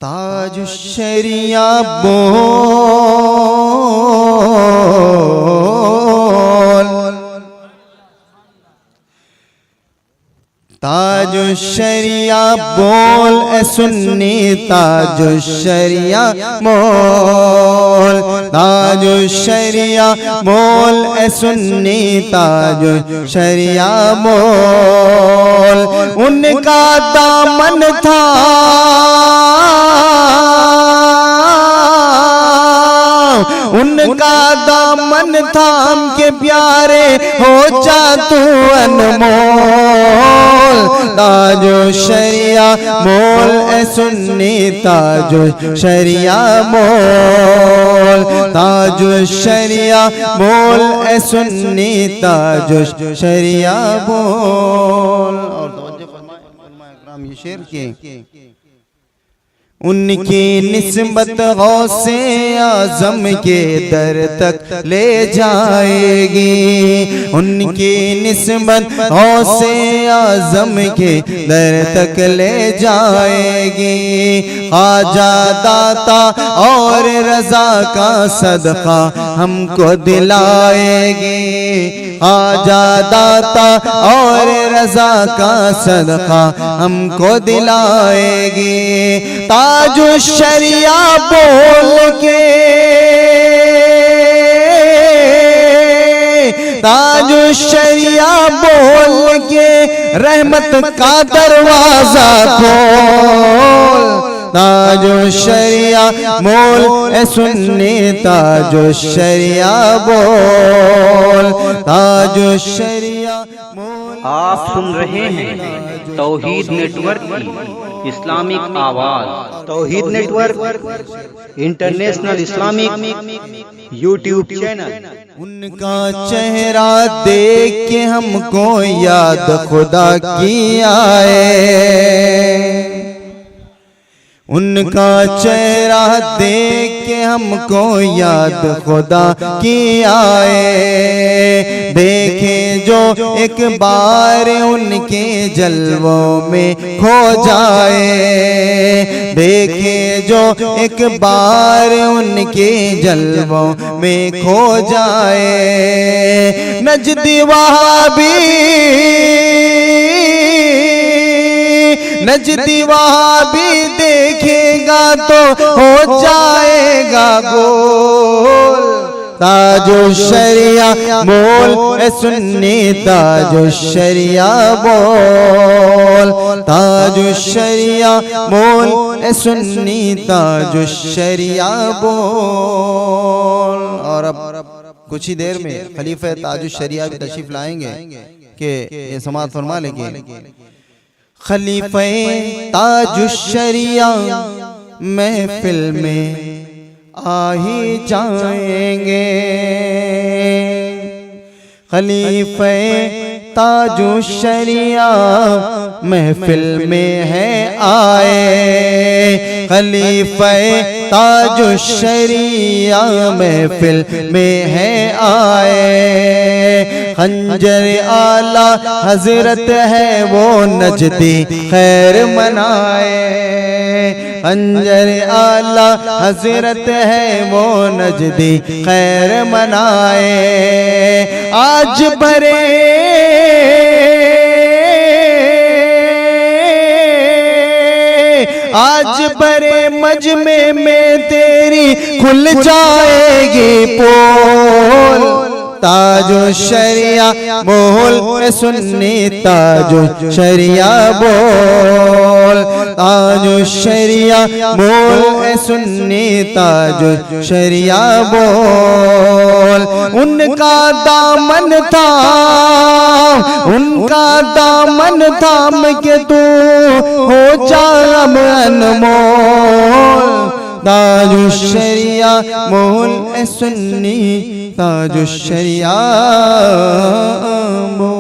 ताजुश्शरिया बोल, ताजुश्शरिया बोल ए सुन्नी ताजुश्शरिया बोल, ताजुश्शरिया बोल ए सुन्नी ताजुश्शरिया बोल। उनका दामन था उनका दामन थाम के प्यारे हो जा तू अनमोल। ताजुश्शरिया बोल ए सुन्नी ताजुश्शरिया बोल, ताजुश्शरिया बोल ए सुन्नी ताजुश्शरिया बोल। और तवज्जो फरमाए इकराम ये शेर के उनकी निस्बत गौसे आज़म के दर तक ले जाएगी, उनकी निस्बत गौसे आज़म के दर तक ले जाएगी। ख्वाजा दाता और रज़ा का सदका हमको दिलाएगी, ख्वाजा दाता और रज़ा का सदका हमको दिलाएगी। ताजुश्शरिया बोल के, ताजुश्शरिया बोल के रहमत का दरवाजा खोल। ताजुश्शरिया बोल ए सुन्नी ताजुश्शरिया बोल, ताजुश्शरिया बोल। आप सुन रहे हैं तौहीद नेटवर्क की इस्लामिक आवाज। Tauheed network international Islamic YouTube channel. उनका चेहरा देख के हमको याद खुदा की आए, उनका चेहरा देख के हमको याद खुदा की आए। देखे जो एक बार उनके जलवों में खो जाए, देखे जो एक बार उनके जलवों में खो जाए। नजदी वहाबी, नजदी वहाबी देखेगा तो हो जाएगा गोल। ताजुश्शरिया बोल ए सुन्नी ताजुश्शरिया बोल, ताजुश्शरिया बोल ए सुन्नी ताजुश्शरिया बोल। और अब कुछ ही देर में खलीफा ताजुश्शरिया भी तशरीफ लाएंगे कि ये समाअत फरमा लेंगे। खलीफा ताजुश्शरिया महफिल में आ ही जाएंगे, खलीफा ताजुश्शरिया महफिल में है आए, खलीफा ताजुश्शरिया महफिल में है आए। खंजर आला हजरत है वो नजदी खैर मनाए, खंजर आला हजरत है वो नजदी खैर मनाए। आज भरे आज भरे मजमे में तेरी खुल जाएगी पोल। ताजुश्शरिया बोल ए सुन्नी ताजुश्शरिया बोल, ताजुश्शरिया बोल ए सुन्नी ताजुश्शरिया बोल। उनका दामन थाम, उनका दामन थाम के तू हो जा अब अनमोल। ताजुश्शरिया बोल ए सुन्नी ताजुश्शरिया बोल।